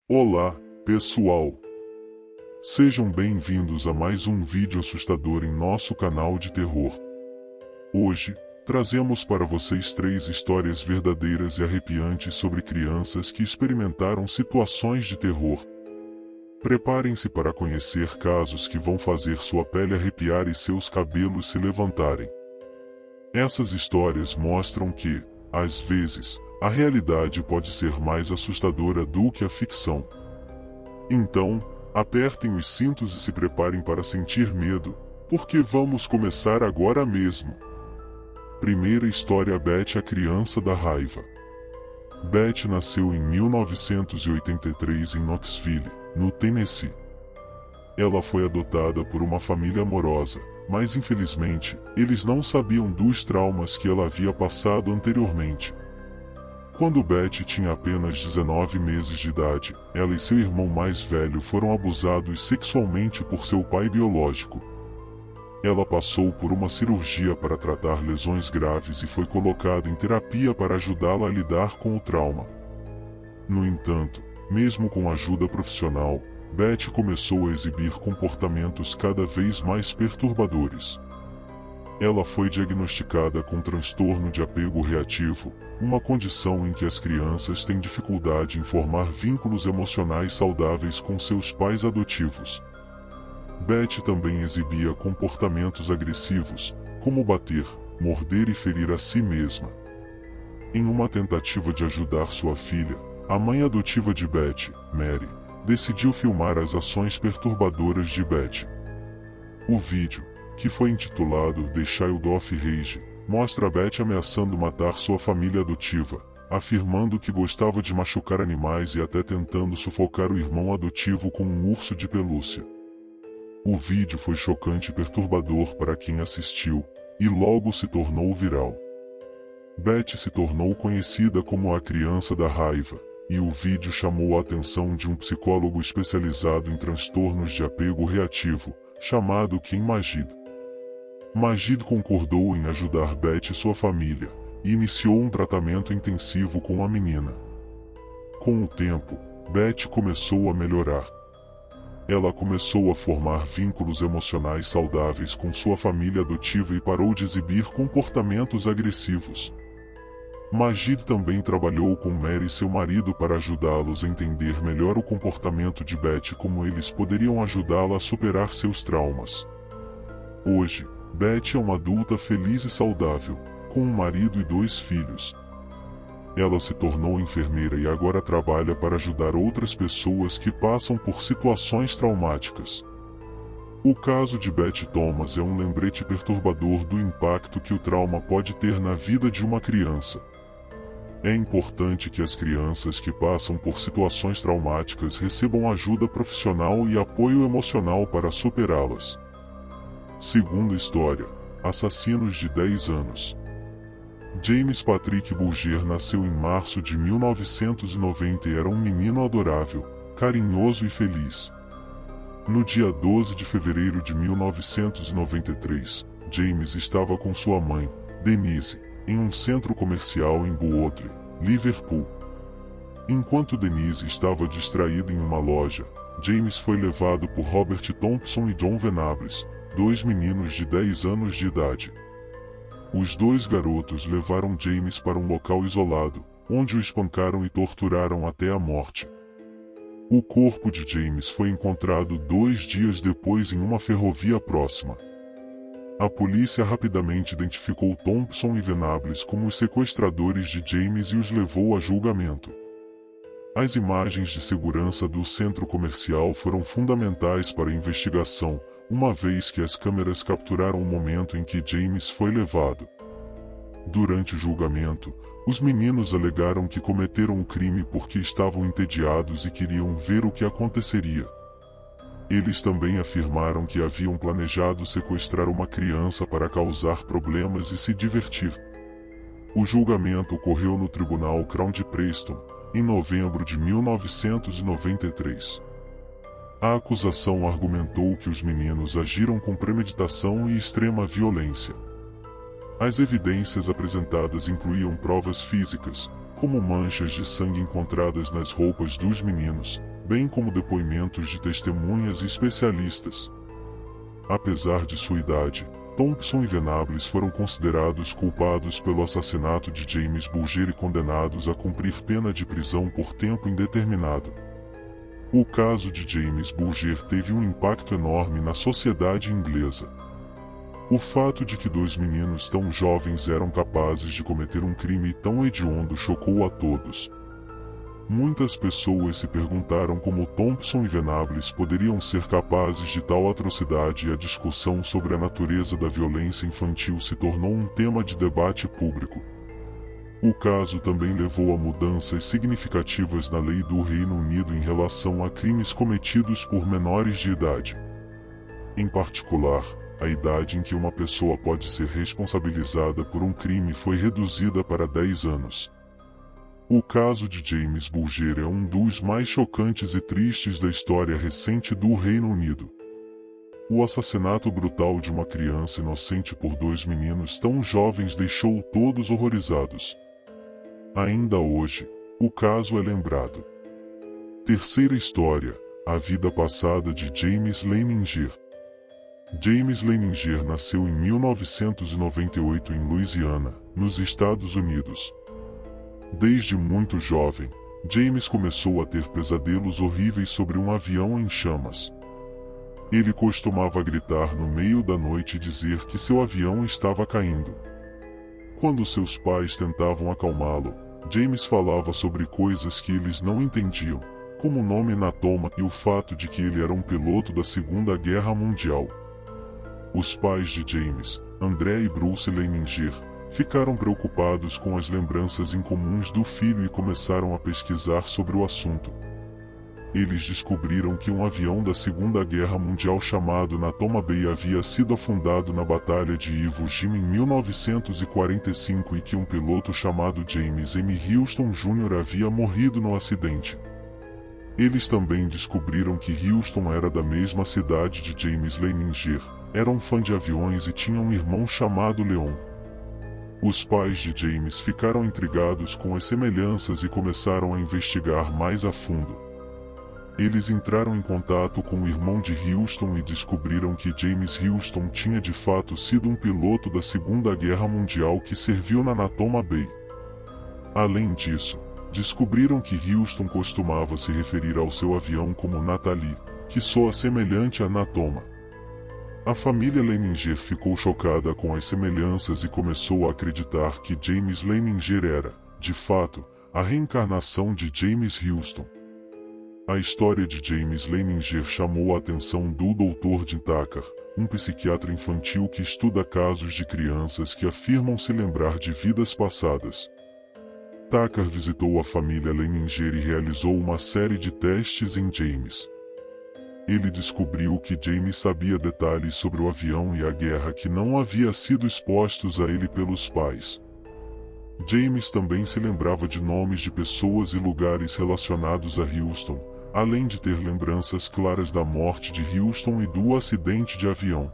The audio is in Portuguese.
Olá, pessoal! Sejam bem-vindos a mais um vídeo assustador em nosso canal de terror. Hoje, trazemos para vocês 3 histórias verdadeiras e arrepiantes sobre crianças que experimentaram situações de terror. Preparem-se para conhecer casos que vão fazer sua pele arrepiar e seus cabelos se levantarem. Essas histórias mostram que, às vezes, a realidade pode ser mais assustadora do que a ficção. Então, apertem os cintos e se preparem para sentir medo, porque vamos começar agora mesmo. Primeira história: Beth, a criança da raiva. Beth nasceu em 1983 em Knoxville, no Tennessee. Ela foi adotada por uma família amorosa, mas infelizmente, eles não sabiam dos traumas que ela havia passado anteriormente. Quando Beth tinha apenas 19 meses de idade, ela e seu irmão mais velho foram abusados sexualmente por seu pai biológico. Ela passou por uma cirurgia para tratar lesões graves e foi colocada em terapia para ajudá-la a lidar com o trauma. No entanto, mesmo com ajuda profissional, Beth começou a exibir comportamentos cada vez mais perturbadores. Ela foi diagnosticada com transtorno de apego reativo, uma condição em que as crianças têm dificuldade em formar vínculos emocionais saudáveis com seus pais adotivos. Beth também exibia comportamentos agressivos, como bater, morder e ferir a si mesma. Em uma tentativa de ajudar sua filha, a mãe adotiva de Beth, Mary, decidiu filmar as ações perturbadoras de Beth. O vídeo, que foi intitulado The Child of Rage, mostra Beth ameaçando matar sua família adotiva, afirmando que gostava de machucar animais e até tentando sufocar o irmão adotivo com um urso de pelúcia. O vídeo foi chocante e perturbador para quem assistiu, e logo se tornou viral. Beth se tornou conhecida como a criança da raiva, e o vídeo chamou a atenção de um psicólogo especializado em transtornos de apego reativo, chamado Ken Magid. Magid concordou em ajudar Beth e sua família, e iniciou um tratamento intensivo com a menina. Com o tempo, Beth começou a melhorar. Ela começou a formar vínculos emocionais saudáveis com sua família adotiva e parou de exibir comportamentos agressivos. Magid também trabalhou com Mary e seu marido para ajudá-los a entender melhor o comportamento de Beth e como eles poderiam ajudá-la a superar seus traumas. Hoje, Beth é uma adulta feliz e saudável, com um marido e 2 filhos. Ela se tornou enfermeira e agora trabalha para ajudar outras pessoas que passam por situações traumáticas. O caso de Beth Thomas é um lembrete perturbador do impacto que o trauma pode ter na vida de uma criança. É importante que as crianças que passam por situações traumáticas recebam ajuda profissional e apoio emocional para superá-las. Segunda história: assassinos de 10 anos. James Patrick Bulger nasceu em março de 1990 e era um menino adorável, carinhoso e feliz. No dia 12 de fevereiro de 1993, James estava com sua mãe, Denise, em um centro comercial em Bowodley, Liverpool. Enquanto Denise estava distraída em uma loja, James foi levado por Robert Thompson e John Venables, 2 meninos de 10 anos de idade. Os 2 garotos levaram James para um local isolado, onde o espancaram e torturaram até a morte. O corpo de James foi encontrado 2 dias depois em uma ferrovia próxima. A polícia rapidamente identificou Thompson e Venables como os sequestradores de James e os levou a julgamento. As imagens de segurança do centro comercial foram fundamentais para a investigação, uma vez que as câmeras capturaram o momento em que James foi levado. Durante o julgamento, os meninos alegaram que cometeram o crime porque estavam entediados e queriam ver o que aconteceria. Eles também afirmaram que haviam planejado sequestrar uma criança para causar problemas e se divertir. O julgamento ocorreu no Tribunal Crown de Preston, em novembro de 1993. A acusação argumentou que os meninos agiram com premeditação e extrema violência. As evidências apresentadas incluíam provas físicas, como manchas de sangue encontradas nas roupas dos meninos, bem como depoimentos de testemunhas e especialistas. Apesar de sua idade, Thompson e Venables foram considerados culpados pelo assassinato de James Bulger e condenados a cumprir pena de prisão por tempo indeterminado. O caso de James Bulger teve um impacto enorme na sociedade inglesa. O fato de que dois meninos tão jovens eram capazes de cometer um crime tão hediondo chocou a todos. Muitas pessoas se perguntaram como Thompson e Venables poderiam ser capazes de tal atrocidade, e a discussão sobre a natureza da violência infantil se tornou um tema de debate público. O caso também levou a mudanças significativas na lei do Reino Unido em relação a crimes cometidos por menores de idade. Em particular, a idade em que uma pessoa pode ser responsabilizada por um crime foi reduzida para 10 anos. O caso de James Bulger é um dos mais chocantes e tristes da história recente do Reino Unido. O assassinato brutal de uma criança inocente por dois meninos tão jovens deixou todos horrorizados. Ainda hoje, o caso é lembrado. Terceira história: a vida passada de James Leininger. James Leininger nasceu em 1998 em Louisiana, nos Estados Unidos. Desde muito jovem, James começou a ter pesadelos horríveis sobre um avião em chamas. Ele costumava gritar no meio da noite e dizer que seu avião estava caindo. Quando seus pais tentavam acalmá-lo, James falava sobre coisas que eles não entendiam, como o nome Natoma e o fato de que ele era um piloto da Segunda Guerra Mundial. Os pais de James, André e Bruce Leininger, ficaram preocupados com as lembranças incomuns do filho e começaram a pesquisar sobre o assunto. Eles descobriram que um avião da Segunda Guerra Mundial chamado Natoma Bay havia sido afundado na Batalha de Iwo Jima em 1945 e que um piloto chamado James M. Houston Jr. havia morrido no acidente. Eles também descobriram que Houston era da mesma cidade de James Leininger, era um fã de aviões e tinha um irmão chamado Leon. Os pais de James ficaram intrigados com as semelhanças e começaram a investigar mais a fundo. Eles entraram em contato com o irmão de Houston e descobriram que James Houston tinha de fato sido um piloto da Segunda Guerra Mundial que serviu na Natoma Bay. Além disso, descobriram que Houston costumava se referir ao seu avião como Natalie, que soa semelhante a Natoma. A família Leininger ficou chocada com as semelhanças e começou a acreditar que James Leininger era, de fato, a reencarnação de James Houston. A história de James Leininger chamou a atenção do Dr. Jim Tucker, um psiquiatra infantil que estuda casos de crianças que afirmam se lembrar de vidas passadas. Tucker visitou a família Leininger e realizou uma série de testes em James. Ele descobriu que James sabia detalhes sobre o avião e a guerra que não havia sido expostos a ele pelos pais. James também se lembrava de nomes de pessoas e lugares relacionados a Houston, além de ter lembranças claras da morte de Houston e do acidente de avião.